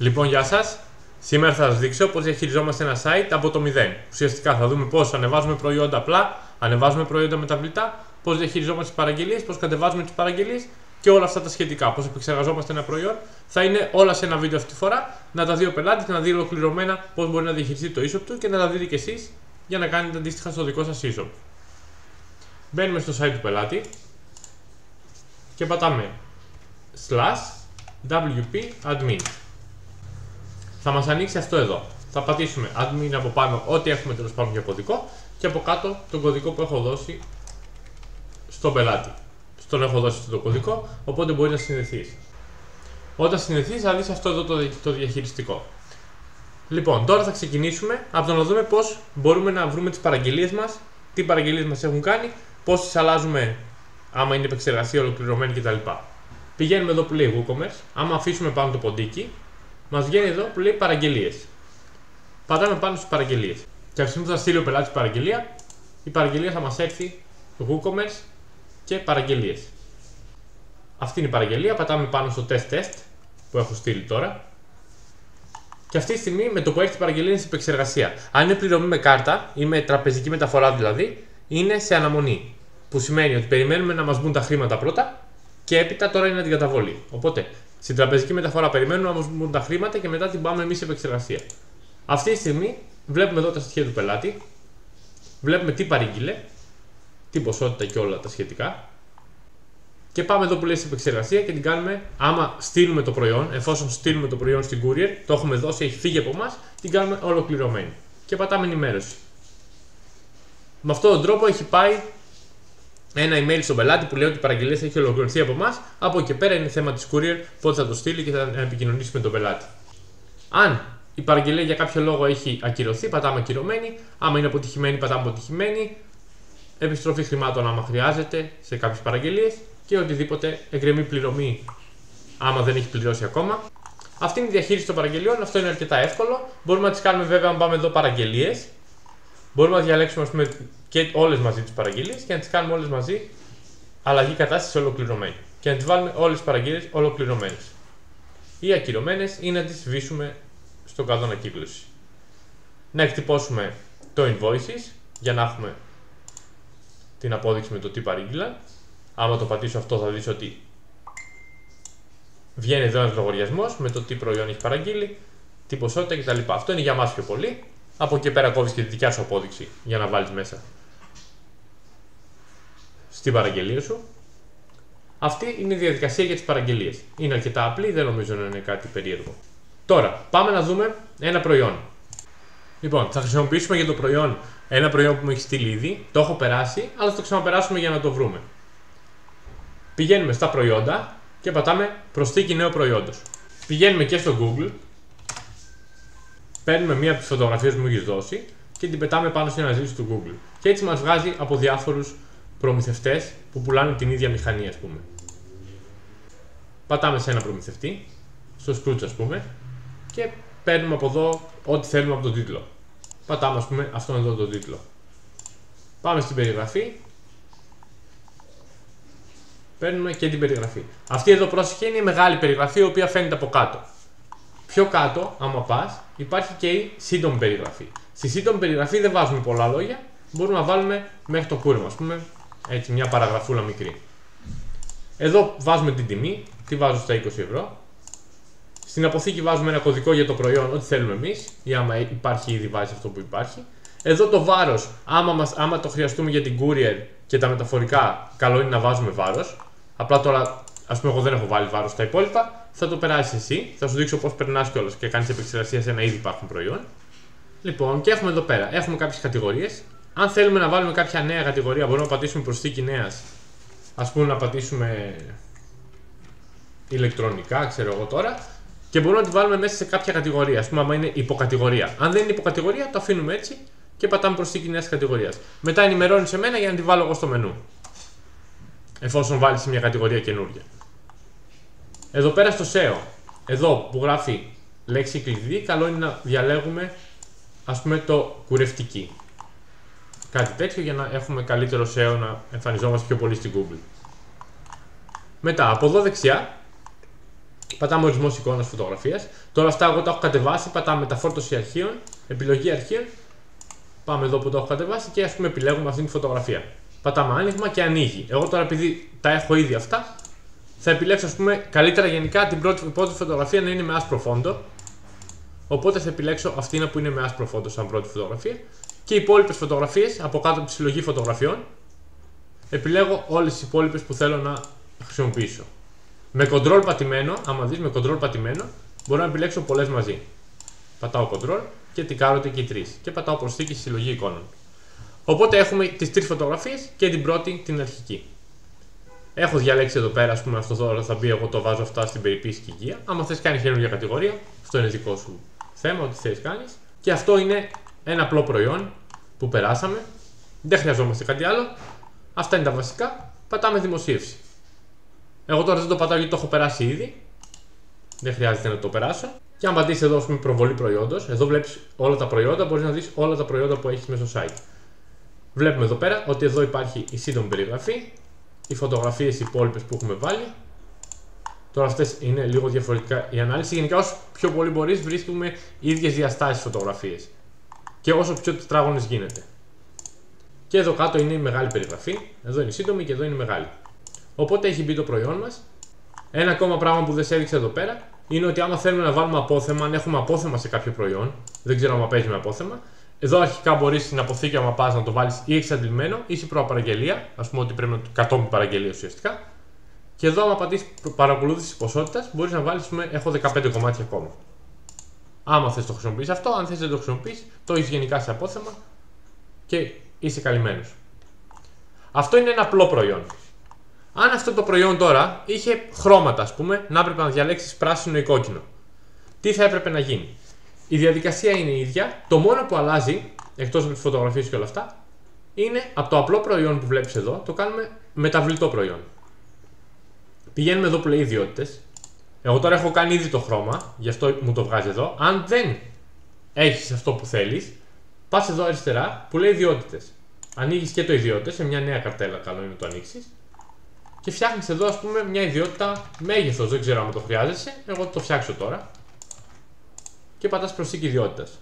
Λοιπόν, γεια σας. Σήμερα θα σας δείξω πώς διαχειριζόμαστε ένα site από το 0. Ουσιαστικά θα δούμε πώς ανεβάζουμε προϊόντα απλά, ανεβάζουμε προϊόντα μεταβλητά, πώς διαχειριζόμαστε τις παραγγελίες, πώς κατεβάζουμε τις παραγγελίες και όλα αυτά τα σχετικά. Πώς επεξεργαζόμαστε ένα προϊόν. Θα είναι όλα σε ένα βίντεο αυτή τη φορά. Να τα δει ο πελάτης και να δει ολοκληρωμένα πώς μπορεί να διαχειριστεί το e-shop του και να τα δείτε κι εσείς για να κάνετε αντίστοιχα στο δικό σας e-shop. Μπαίνουμε στο site του πελάτη και πατάμε /wp-admin. Θα μας ανοίξει αυτό εδώ. Θα πατήσουμε admin από πάνω ό,τι έχουμε τέλος πάντων για κωδικό και από κάτω τον κωδικό που έχω δώσει στον πελάτη. Στον έχω δώσει το κωδικό, οπότε μπορεί να συνδεθείς. Όταν συνδεθείς θα δεις αυτό εδώ το διαχειριστικό. Λοιπόν, τώρα θα ξεκινήσουμε από το να δούμε πώς μπορούμε να βρούμε τις παραγγελίες μας, τι παραγγελίες μας έχουν κάνει, πώς τις αλλάζουμε άμα είναι επεξεργασία ολοκληρωμένη κτλ. Πηγαίνουμε εδώ που λέει WooCommerce, άμα αφήσουμε πάνω το ποντίκι, μας βγαίνει εδώ που λέει παραγγελίες. Πατάμε πάνω στις παραγγελίες. Και από τη στιγμή που θα στείλει ο πελάτης παραγγελία, η παραγγελία θα μας έρθει στο WooCommerce και παραγγελίες. Αυτή είναι η παραγγελία. Πατάμε πάνω στο test που έχω στείλει τώρα. Και αυτή τη στιγμή με το που έρθει η παραγγελία είναι σε επεξεργασία. Αν είναι πληρωμή με κάρτα ή με τραπεζική μεταφορά δηλαδή, είναι σε αναμονή. Που σημαίνει ότι περιμένουμε να μας μπουν τα χρήματα πρώτα και έπειτα τώρα είναι αντικαταβολή. Οπότε στην τραπεζική μεταφορά περιμένουμε να μας μπουν τα χρήματα και μετά την πάμε εμείς σε επεξεργασία. Αυτή τη στιγμή βλέπουμε εδώ τα στοιχεία του πελάτη, βλέπουμε τι παρήγγειλε, την ποσότητα και όλα τα σχετικά. Και πάμε εδώ που λέει σε επεξεργασία και την κάνουμε, άμα στείλουμε το προϊόν, εφόσον στείλουμε το προϊόν στην courier, το έχουμε δώσει, έχει φύγει από εμάς, την κάνουμε ολοκληρωμένη. Και πατάμε ενημέρωση. Με αυτόν τον τρόπο έχει πάει ένα email στον πελάτη που λέει ότι η παραγγελία έχει ολοκληρωθεί από εμάς. Από εκεί πέρα είναι θέμα της courier, πότε θα το στείλει και θα επικοινωνήσει με τον πελάτη. Αν η παραγγελία για κάποιο λόγο έχει ακυρωθεί, πατάμε ακυρωμένη. Άμα είναι αποτυχημένη, πατάμε αποτυχημένη. Επιστροφή χρημάτων άμα χρειάζεται σε κάποιες παραγγελίες και οτιδήποτε εκκρεμεί πληρωμή άμα δεν έχει πληρώσει ακόμα. Αυτή είναι η διαχείριση των παραγγελιών. Αυτό είναι αρκετά εύκολο. Μπορούμε να τις κάνουμε βέβαια αν πάμε εδώ παραγγελίες. Μπορούμε να διαλέξουμε ας πούμε, και όλες μαζί τις παραγγελίες και να τις κάνουμε όλες μαζί αλλαγή κατάσταση ολοκληρωμένη. Και να τις βάλουμε όλες τις παραγγελίες ολοκληρωμένες ή ακυρωμένες ή να τις σβήσουμε στον κάδο ανακύκλωση. Να εκτυπώσουμε το invoices για να έχουμε την απόδειξη με το τι παρήγγειλα. Άμα το πατήσω αυτό θα δεις ότι βγαίνει εδώ ένας λογαριασμός με το τι προϊόν έχει παραγγείλει, τι ποσότητα κτλ. Αυτό είναι για μας πιο πολύ. Από εκεί πέρα κόβεις και τη δικιά σου απόδειξη για να βάλεις μέσα στην παραγγελία σου. Αυτή είναι η διαδικασία για τις παραγγελίες. Είναι αρκετά απλή, δεν νομίζω να είναι κάτι περίεργο. Τώρα, πάμε να δούμε ένα προϊόν. Λοιπόν, θα χρησιμοποιήσουμε για το προϊόν ένα προϊόν που μου έχει στείλει ήδη. Το έχω περάσει, αλλά θα το ξαναπεράσουμε για να το βρούμε. Πηγαίνουμε στα προϊόντα και πατάμε προσθήκη νέου προϊόντος. Πηγαίνουμε και στο Google. Παίρνουμε μία από τις φωτογραφίες που μου έχεις δώσει και την πετάμε πάνω στην αναζήτηση του Google. Και έτσι μας βγάζει από διάφορους προμηθευτές που πουλάνε την ίδια μηχανή, ας πούμε. Πατάμε σε ένα προμηθευτή, στο Scrooge ας πούμε, και παίρνουμε από εδώ ό,τι θέλουμε από τον τίτλο. Πατάμε ας πούμε αυτόν εδώ τον τίτλο. Πάμε στην περιγραφή. Παίρνουμε και την περιγραφή. Αυτή εδώ πρόσεχε είναι η μεγάλη περιγραφή η οποία φαίνεται από κάτω. Πιο κάτω, άμα πας, υπάρχει και η σύντομη περιγραφή. Στη σύντομη περιγραφή δεν βάζουμε πολλά λόγια, μπορούμε να βάλουμε μέχρι το κούρεμα, ας πούμε, έτσι μια παραγραφούλα μικρή. Εδώ βάζουμε την τιμή, τη βάζω στα 20 ευρώ. Στην αποθήκη βάζουμε ένα κωδικό για το προϊόν, ό,τι θέλουμε εμείς, ή άμα υπάρχει ήδη βάζει αυτό που υπάρχει. Εδώ το βάρος, άμα το χρειαστούμε για την courier και τα μεταφορικά, καλό είναι να βάζουμε βάρος. Απλά τώρα, ας πούμε, εγώ δεν έχω βάλει βάρος στα υπόλοιπα. Θα το περάσεις εσύ, θα σου δείξω πώς περνάς κιόλας και κάνεις επεξεργασία σε ένα ήδη υπάρχον προϊόν. Λοιπόν, και έχουμε εδώ πέρα, έχουμε κάποιες κατηγορίες. Αν θέλουμε να βάλουμε κάποια νέα κατηγορία, μπορούμε να πατήσουμε προσθήκη νέας. Ας πούμε να πατήσουμε ηλεκτρονικά, ξέρω εγώ τώρα. Και μπορούμε να τη βάλουμε μέσα σε κάποια κατηγορία, ας πούμε, άμα είναι υποκατηγορία. Αν δεν είναι υποκατηγορία, το αφήνουμε έτσι και πατάμε προσθήκη νέας κατηγορίας. Μετά ενημερώνει σε μένα για να τη βάλω εγώ στο μενού. Εφόσον βάλεις σε μια κατηγορία καινούργια. Εδώ πέρα στο SEO, εδώ που γράφει λέξη κλειδί, καλό είναι να διαλέγουμε ας πούμε το κουρευτική. Κάτι τέτοιο για να έχουμε καλύτερο SEO, να εμφανιζόμαστε πιο πολύ στην Google. Μετά, από εδώ δεξιά, Πατάμε ορισμός εικόνας φωτογραφίας. Τώρα αυτά εγώ τα έχω κατεβάσει. Πατάμε μεταφόρτωση αρχείων, επιλογή αρχείων. Πάμε εδώ που το έχω κατεβάσει και ας πούμε επιλέγουμε αυτή τη φωτογραφία. Πατάμε άνοιγμα και ανοίγει. Εγώ τώρα επειδή τα έχω ήδη αυτά, θα επιλέξω ας πούμε καλύτερα γενικά την πρώτη φωτογραφία να είναι με άσπρο φόντο. Οπότε θα επιλέξω αυτήν που είναι με άσπρο φόντο σαν πρώτη φωτογραφία. Και οι υπόλοιπες φωτογραφίες από κάτω από τη συλλογή φωτογραφιών. Επιλέγω όλες τις υπόλοιπες που θέλω να χρησιμοποιήσω. Με control πατημένο, άμα δεις με control πατημένο, μπορώ να επιλέξω πολλές μαζί. Πατάω control και τικάρω και οι τρεις. Και πατάω προσθήκη στη συλλογή εικόνων. Οπότε έχουμε τις τρεις φωτογραφίες και την πρώτη, την αρχική. Έχω διαλέξει εδώ πέρα, ας πούμε, αυτό τώρα θα μπει. Εγώ το βάζω αυτά στην περιποίηση και υγεία. Άμα θες κάνεις καινούργια κατηγορία, αυτό είναι δικό σου θέμα, ό,τι θες κάνεις. Και αυτό είναι ένα απλό προϊόν που περάσαμε. Δεν χρειαζόμαστε κάτι άλλο. Αυτά είναι τα βασικά. Πατάμε δημοσίευση. Εγώ τώρα δεν το πατάω γιατί το έχω περάσει ήδη. Δεν χρειάζεται να το περάσω. Και αν πατήσεις εδώ, ας πούμε, προβολή προϊόντος, εδώ βλέπεις όλα τα προϊόντα. Μπορείς να δεις όλα τα προϊόντα που έχεις μέσα στο site. Βλέπουμε εδώ πέρα ότι εδώ υπάρχει η σύντομη περιγραφή, οι φωτογραφίες οι υπόλοιπες που έχουμε βάλει. Τώρα αυτές είναι λίγο διαφορετικά η ανάλυση. Γενικά, όσο πιο πολύ μπορείς, βρίσκουμε ίδιες διαστάσεις φωτογραφίες. Και όσο πιο τετράγωνες γίνεται. Και εδώ κάτω είναι η μεγάλη περιγραφή. Εδώ είναι η σύντομη και εδώ είναι η μεγάλη. Οπότε έχει μπει το προϊόν μας. Ένα ακόμα πράγμα που δεν σε έδειξα εδώ πέρα είναι ότι άμα θέλουμε να βάλουμε απόθεμα, αν έχουμε απόθεμα σε κάποιο προϊόν, δεν ξέρω αν παίζει με απόθεμα, εδώ αρχικά μπορείς στην αποθήκη, άμα πας να το βάλεις ή εξαντλημένο ή σε προαπαραγγελία. Ας πούμε ότι πρέπει να το κατόπιν παραγγελία ουσιαστικά. Και εδώ, άμα πατήσεις παρακολούθηση ποσότητας, μπορείς να βάλεις, έχω 15 κομμάτια ακόμα. Άμα θες το χρησιμοποιείς αυτό, αν θες δεν το χρησιμοποιείς, το έχεις γενικά σε απόθεμα και είσαι καλυμμένος. Αυτό είναι ένα απλό προϊόν. Αν αυτό το προϊόν τώρα είχε χρώματα, ας πούμε, να έπρεπε να διαλέξεις πράσινο ή κόκκινο, τι θα έπρεπε να γίνει? Η διαδικασία είναι η ίδια. Το μόνο που αλλάζει, εκτός από τις φωτογραφίες και όλα αυτά, είναι από το απλό προϊόν που βλέπεις εδώ, το κάνουμε μεταβλητό προϊόν. Πηγαίνουμε εδώ που λέει ιδιότητες. Εγώ τώρα έχω κάνει ήδη το χρώμα, γι' αυτό μου το βγάζει εδώ. Αν δεν έχεις αυτό που θέλεις, πας εδώ αριστερά που λέει ιδιότητες. Ανοίγεις και το ιδιότητες σε μια νέα καρτέλα, καλό είναι να το ανοίξεις. Και φτιάχνεις εδώ, ας πούμε, μια ιδιότητα μέγεθος. Δεν ξέρω αν το χρειάζεσαι. Εγώ το φτιάξω τώρα. Και πατάς προσθήκη ιδιότητας.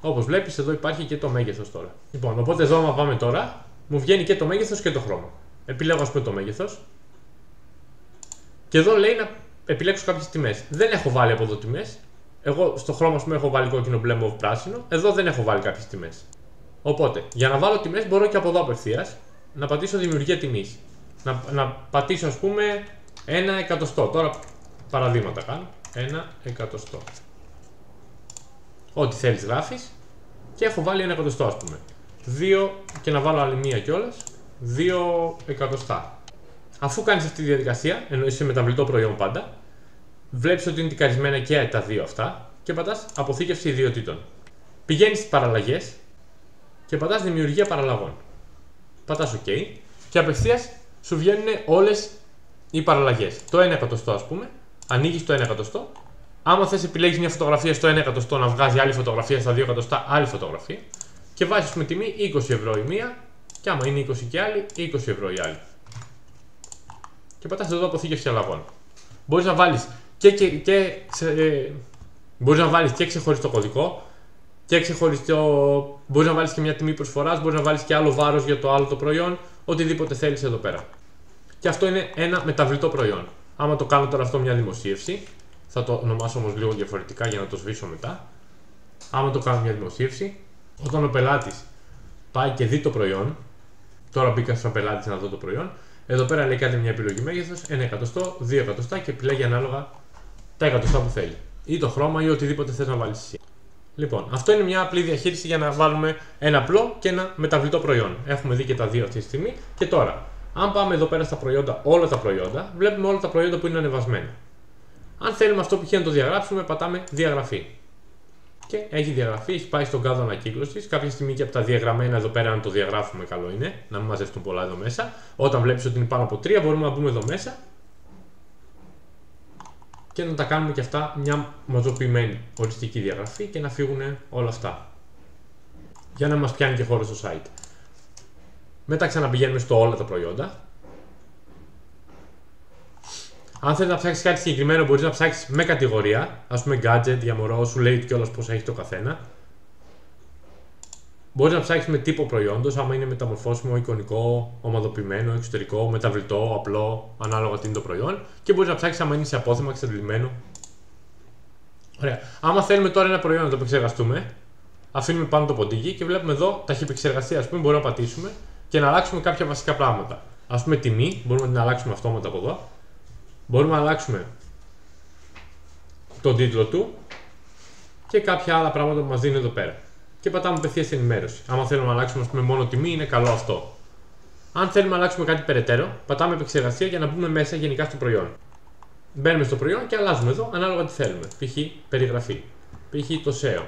Όπως βλέπεις, εδώ υπάρχει και το μέγεθος τώρα. Λοιπόν, οπότε εδώ, άμα πάμε τώρα, μου βγαίνει και το μέγεθος και το χρώμα. Επιλέγω, ας πούμε, το μέγεθος. Και εδώ λέει να επιλέξω κάποιες τιμές. Δεν έχω βάλει από εδώ τιμές. Εγώ στο χρώμα, ας πούμε, έχω βάλει κόκκινο, μπλε, μοβ, πράσινο. Εδώ δεν έχω βάλει κάποιες τιμές. Οπότε, για να βάλω τιμές, μπορώ και από εδώ απευθείας να πατήσω δημιουργία τιμής. Να πατήσω, ας πούμε, 1 εκατοστό. Τώρα παραδείγματα κάνω. 1 εκατοστό. Ό,τι θέλεις γράφεις. Και έχω βάλει 1 εκατοστό, ας πούμε. 2 και να βάλω άλλη μία κιόλας. 2 εκατοστά. Αφού κάνεις αυτή τη διαδικασία, ενώ είσαι μεταβλητό προϊόν πάντα, βλέπεις ότι είναι τικαρισμένα και τα δύο αυτά και πατάς αποθήκευση ιδιωτήτων. Πηγαίνεις στις παραλλαγές και πατάς δημιουργία παραλλαγών. Πατάς OK και απευθείας σου βγαίνουν όλες οι παραλλαγές. Το 1 εκατοστό, ας πούμε, ανοίγεις το 1 εκατοστό. Άμα θες, επιλέγεις μια φωτογραφία στο 1 εκατοστό να βγάζει άλλη φωτογραφία στα 2 εκατοστά, άλλη φωτογραφία και βάζεις με τιμή 20 ευρώ η μία, και άμα είναι 20 και άλλη, 20 ευρώ η άλλη. Και πατάς εδώ αποθήκευση αλλαγών. Μπορείς να βάλεις μπορείς να βάλεις και ξεχωριστό κωδικό και ξεχωριστό. Μπορείς να βάλεις και μια τιμή προσφοράς, μπορείς να βάλεις και άλλο βάρος για το άλλο το προϊόν, οτιδήποτε θέλεις εδώ πέρα. Και αυτό είναι ένα μεταβλητό προϊόν. Άμα το κάνω τώρα αυτό μια δημοσίευση, θα το ονομάσω όμως λίγο διαφορετικά για να το σβήσω μετά. Άμα το κάνω μια δημοσίευση, όταν ο πελάτης πάει και δει το προϊόν, τώρα μπήκα σαν πελάτης να δω το προϊόν, εδώ πέρα λέει κάντε μια επιλογή μέγεθος, 1 εκατοστό, 2 εκατοστά και επιλέγει ανάλογα τα εκατοστά που θέλει. Ή το χρώμα ή οτιδήποτε θες να βάλεις εσύ. Λοιπόν, αυτό είναι μια απλή διαχείριση για να βάλουμε ένα απλό και ένα μεταβλητό προϊόν. Έχουμε δει και τα δύο αυτή τη στιγμή. Και τώρα, αν πάμε εδώ πέρα στα προϊόντα, όλα τα προϊόντα, βλέπουμε όλα τα προϊόντα που είναι ανεβασμένα. Αν θέλουμε αυτό π.χ. να το διαγράψουμε, πατάμε διαγραφή. Και έχει διαγραφεί, έχει πάει στον κάδο ανακύκλωσης. Κάποια στιγμή και από τα διαγραμμένα εδώ πέρα, αν το διαγράφουμε, καλό είναι να μην μαζευτούν πολλά εδώ μέσα. Όταν βλέπεις ότι είναι πάνω από 3, μπορούμε να μπούμε εδώ μέσα και να τα κάνουμε και αυτά μια μαζοποιημένη οριστική διαγραφή και να φύγουν όλα αυτά. Για να μας πιάνει και χώρο στο site. Μετά ξαναπηγαίνουμε στο όλα τα προϊόντα. Αν θέλει να ψάξει κάτι συγκεκριμένο, μπορεί να ψάξει με κατηγορία. Ας πούμε, gadget για μωρό, σου λέει κιόλας πώς έχει το καθένα. Μπορεί να ψάξει με τύπο προϊόντος, άμα είναι μεταμορφώσιμο, εικονικό, ομαδοποιημένο, εξωτερικό, μεταβλητό, απλό, ανάλογα τι είναι το προϊόν. Και μπορεί να ψάξει άμα είναι σε απόθεμα, εξαντλημένο. Ωραία. Άμα θέλουμε τώρα ένα προϊόν να το επεξεργαστούμε, αφήνουμε πάνω το ποντίκι και βλέπουμε εδώ ταχυεπεξεργασία. Ας πούμε, μπορούμε να πατήσουμε και να αλλάξουμε κάποια βασικά πράγματα. Ας πούμε, τιμή, μπορούμε να την αλλάξουμε αυτόματα από εδώ. Μπορούμε να αλλάξουμε τον τίτλο του και κάποια άλλα πράγματα που μας δίνει εδώ πέρα. Και πατάμε απευθείας ενημέρωση. Άμα θέλουμε να αλλάξουμε, ας πούμε, μόνο τιμή, είναι καλό αυτό. Αν θέλουμε να αλλάξουμε κάτι περαιτέρω, πατάμε επεξεργασία για να μπούμε μέσα γενικά στο προϊόν. Μπαίνουμε στο προϊόν και αλλάζουμε εδώ ανάλογα τι θέλουμε. Π.χ. περιγραφή, π.χ. το SEO,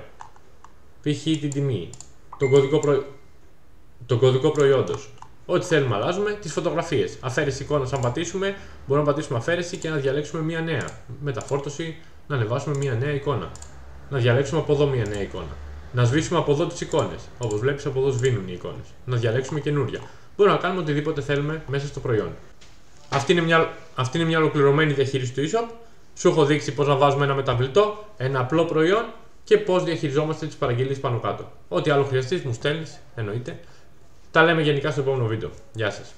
π.χ. την τιμή, τον κωδικό προϊόντος. Ό,τι θέλουμε αλλάζουμε, τις φωτογραφίες. Αφαίρεση εικόνας, αν πατήσουμε, μπορούμε να πατήσουμε αφαίρεση και να διαλέξουμε μια νέα. Μεταφόρτωση, να ανεβάσουμε μια νέα εικόνα. Να διαλέξουμε από εδώ μια νέα εικόνα. Να σβήσουμε από εδώ τις εικόνες. Όπως βλέπεις, από εδώ σβήνουν οι εικόνες. Να διαλέξουμε καινούρια. Μπορούμε να κάνουμε οτιδήποτε θέλουμε μέσα στο προϊόν. Αυτή είναι μια ολοκληρωμένη διαχείριση του e-shop. Σου έχω δείξει πώς να βάζουμε ένα μεταβλητό, ένα απλό προϊόν και πώς διαχειριζόμαστε τις παραγγελίες πάνω κάτω. Ό,τι άλλο χρειαστείς, μου στέλνεις, εννοείται. Τα λέμε γενικά στο επόμενο βίντεο. Γεια σας.